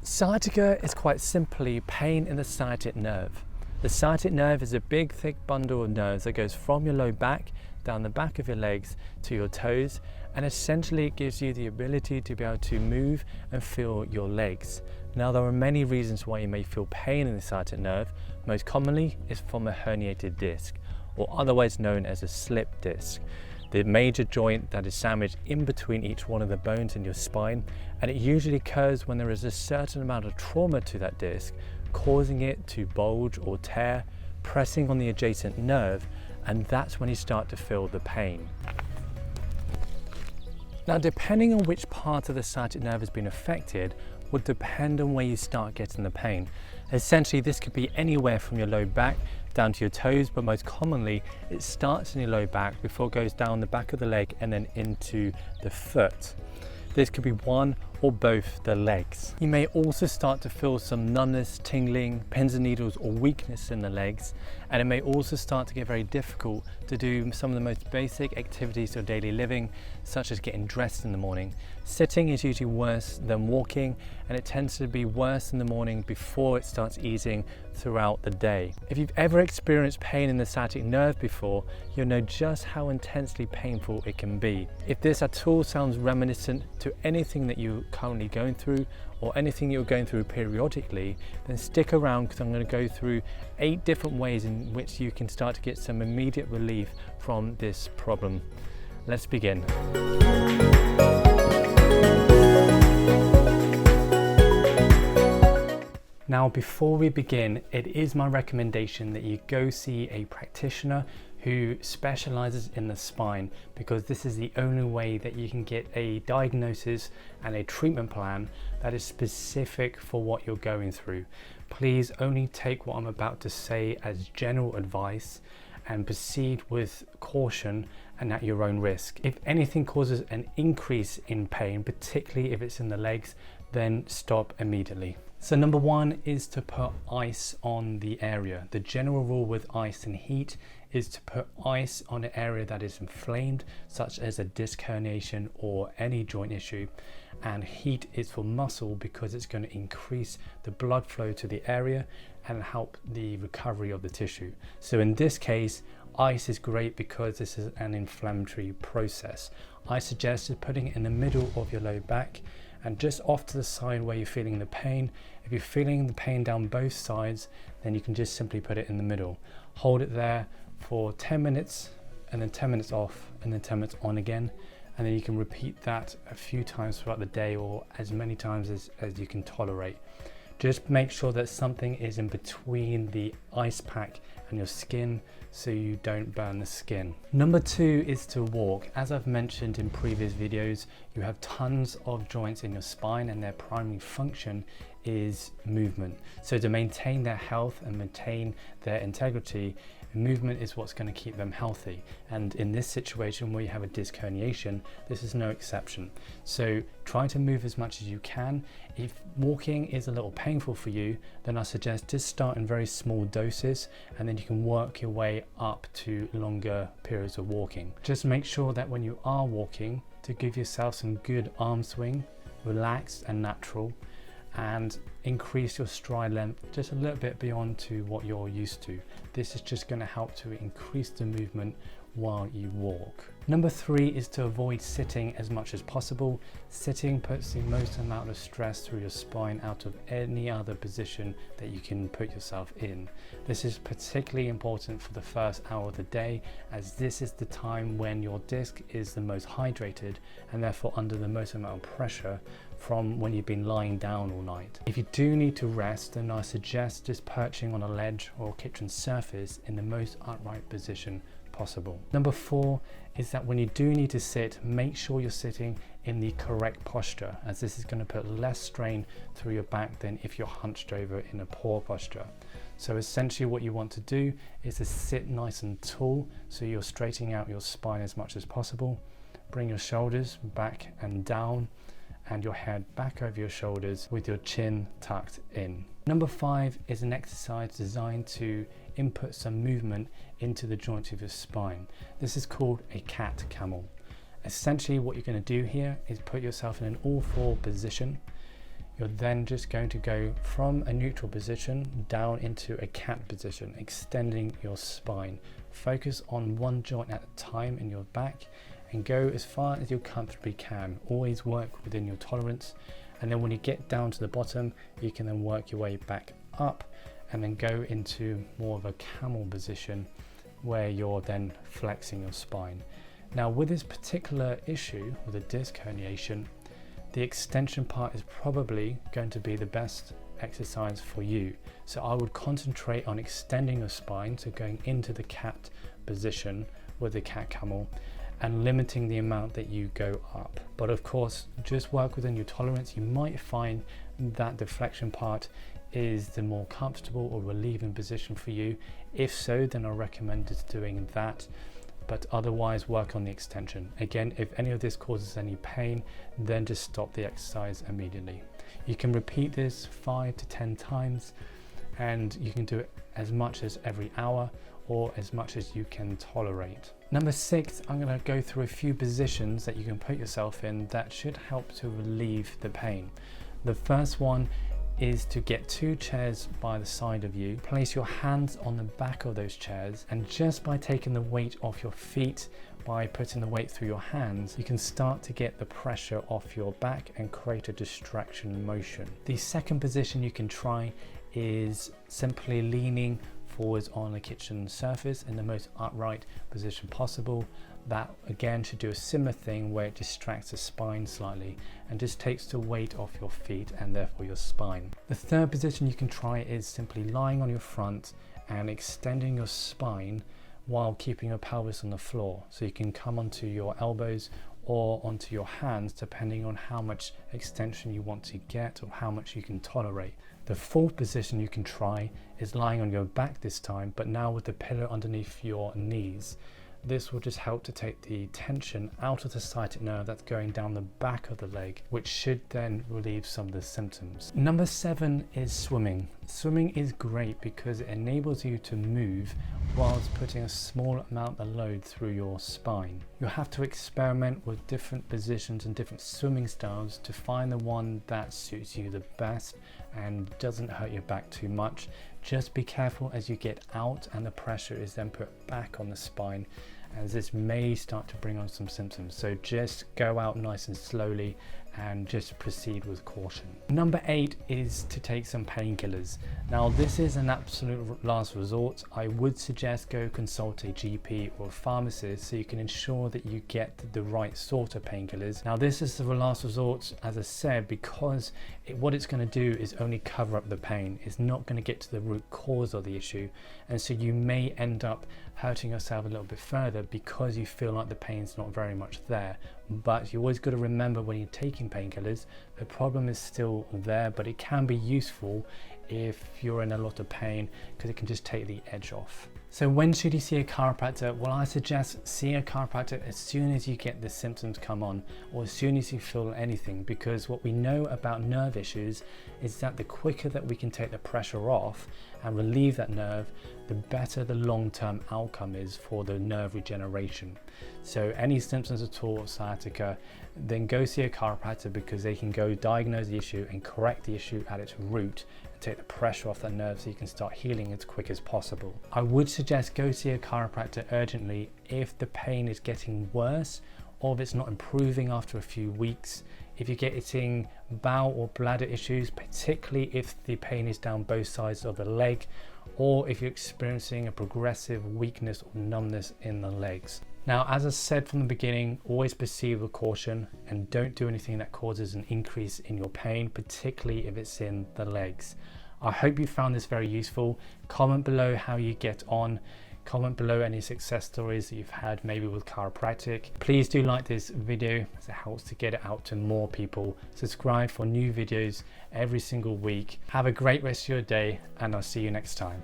Sciatica is quite simply pain in the sciatic nerve. The sciatic nerve is a big thick bundle of nerves that goes from your low back down the back of your legs to your toes, and essentially it gives you the ability to be able to move and feel your legs. Now there are many reasons why you may feel pain in the sciatic nerve. Most commonly is from a herniated disc, or otherwise known as a slip disc, the major joint that is sandwiched in between each one of the bones in your spine, and it usually occurs when there is a certain amount of trauma to that disc, causing it to bulge or tear, pressing on the adjacent nerve, and that's when you start to feel the pain. Now, depending on which part of the sciatic nerve has been affected would depend on where you start getting the pain. Essentially, this could be anywhere from your low back down to your toes, but most commonly it starts in your low back before it goes down the back of the leg and then into the foot. This could be one or both the legs. You may also start to feel some numbness, tingling, pins and needles or weakness in the legs, and it may also start to get very difficult to do some of the most basic activities of daily living, such as getting dressed in the morning. Sitting is usually worse than walking, and it tends to be worse in the morning before it starts easing throughout the day. If you've ever experienced pain in the sciatic nerve before, you'll know just how intensely painful it can be. If this at all sounds reminiscent to anything that you're currently going through or anything you're going through periodically, then stick around because I'm going to go through 8 different ways in which you can start to get some immediate relief from this problem. Let's begin. Now, before we begin, it is my recommendation that you go see a practitioner who specializes in the spine, because this is the only way that you can get a diagnosis and a treatment plan that is specific for what you're going through. Please only take what I'm about to say as general advice and proceed with caution and at your own risk. If anything causes an increase in pain, particularly if it's in the legs, then stop immediately. So number 1 is to put ice on the area. The general rule with ice and heat is to put ice on an area that is inflamed, such as a disc herniation or any joint issue. And heat is for muscle because it's going to increase the blood flow to the area and help the recovery of the tissue. So in this case, ice is great because this is an inflammatory process. I suggest putting it in the middle of your low back and just off to the side where you're feeling the pain. If you're feeling the pain down both sides, then you can just simply put it in the middle. Hold it there for 10 minutes and then 10 minutes off and then 10 minutes on again. And then you can repeat that a few times throughout the day or as many times as you can tolerate. Just make sure that something is in between the ice pack and your skin so you don't burn the skin. Number 2 is to walk. As I've mentioned in previous videos, you have tons of joints in your spine and their primary function is movement. So to maintain their health and maintain their integrity, movement is what's going to keep them healthy. And in this situation where you have a disc herniation, this is no exception. So try to move as much as you can. If walking is a little painful for you, then I suggest just start in very small doses and then you can work your way up to longer periods of walking. Just make sure that when you are walking, to give yourself some good arm swing, relaxed and natural, and increase your stride length just a little bit beyond to what you're used to. This is just going to help to increase the movement while you walk. Number 3 is to avoid sitting as much as possible. Sitting puts the most amount of stress through your spine out of any other position that you can put yourself in. This is particularly important for the first hour of the day, as this is the time when your disc is the most hydrated and therefore under the most amount of pressure from when you've been lying down all night. If you do need to rest, then I suggest just perching on a ledge or kitchen surface in the most upright position possible. Number 4 is that when you do need to sit, make sure you're sitting in the correct posture, as this is going to put less strain through your back than if you're hunched over in a poor posture. So essentially what you want to do is to sit nice and tall so you're straightening out your spine as much as possible. Bring your shoulders back and down and your head back over your shoulders with your chin tucked in. Number 5 is an exercise designed to input some movement into the joints of your spine. This is called a cat camel. Essentially what you're going to do here is put yourself in an all-4 position. you're then just going to go from a neutral position down into a cat position, extending your spine. Focus on one joint at a time in your back and go as far as you comfortably can. Always work within your tolerance, and then when you get down to the bottom, you can then work your way back up and then go into more of a camel position where you're then flexing your spine. Now with this particular issue with a disc herniation, the extension part is probably going to be the best exercise for you. So I would concentrate on extending your spine, so going into the cat position with the cat camel, and limiting the amount that you go up. But of course, just work within your tolerance. You might find that the flexion part is the more comfortable or relieving position for you. If so, then I recommend just doing that, but otherwise work on the extension. Again, if any of this causes any pain, then just stop the exercise immediately. You can repeat this 5 to 10 times, and you can do it as much as every hour or as much as you can tolerate. Number 6, I'm going to go through a few positions that you can put yourself in that should help to relieve the pain. The first one is to get 2 chairs by the side of you. Place your hands on the back of those chairs, and just by taking the weight off your feet, by putting the weight through your hands, you can start to get the pressure off your back and create a distraction motion. The second position you can try is simply leaning forwards on the kitchen surface in the most upright position possible. That again should do a similar thing where it distracts the spine slightly and just takes the weight off your feet and therefore your spine. The third position you can try is simply lying on your front and extending your spine while keeping your pelvis on the floor. So you can come onto your elbows or onto your hands depending on how much extension you want to get or how much you can tolerate. The fourth position you can try is lying on your back this time, but now with the pillow underneath your knees. This will just help to take the tension out of the sciatic nerve that's going down the back of the leg, which should then relieve some of the symptoms. Number 7 is swimming. Swimming is great because it enables you to move whilst putting a small amount of load through your spine. You'll have to experiment with different positions and different swimming styles to find the one that suits you the best and doesn't hurt your back too much. Just be careful as you get out and the pressure is then put back on the spine, as this may start to bring on some symptoms. So just go out nice and slowly and just proceed with caution. Number 8 is to take some painkillers. Now this is an absolute last resort. I would suggest go consult a GP or a pharmacist so you can ensure that you get the right sort of painkillers. Now this is the last resort, as I said, because what it's going to do is only cover up the pain. It's not going to get to the root cause of the issue, and so you may end up hurting yourself a little bit further because you feel like the pain's not very much there. But you always got to remember when you're taking painkillers, the problem is still there, but it can be useful if you're in a lot of pain because it can just take the edge off. So when should you see a chiropractor? Well, I suggest seeing a chiropractor as soon as you get the symptoms come on, or as soon as you feel anything, because what we know about nerve issues is that the quicker that we can take the pressure off and relieve that nerve, the better the long-term outcome is for the nerve regeneration. So any symptoms at all of sciatica, then go see a chiropractor because they can go diagnose the issue and correct the issue at its root and take the pressure off that nerve so you can start healing as quick as possible. I would suggest go see a chiropractor urgently if the pain is getting worse or if it's not improving after a few weeks. If you're getting bowel or bladder issues, particularly if the pain is down both sides of the leg, or if you're experiencing a progressive weakness or numbness in the legs. Now, as I said from the beginning, always proceed with caution and don't do anything that causes an increase in your pain, particularly if it's in the legs. I hope you found this very useful. Comment below how you get on. Comment below any success stories that you've had maybe with chiropractic. Please do like this video as it helps to get it out to more people. Subscribe for new videos every single week. Have a great rest of your day and I'll see you next time.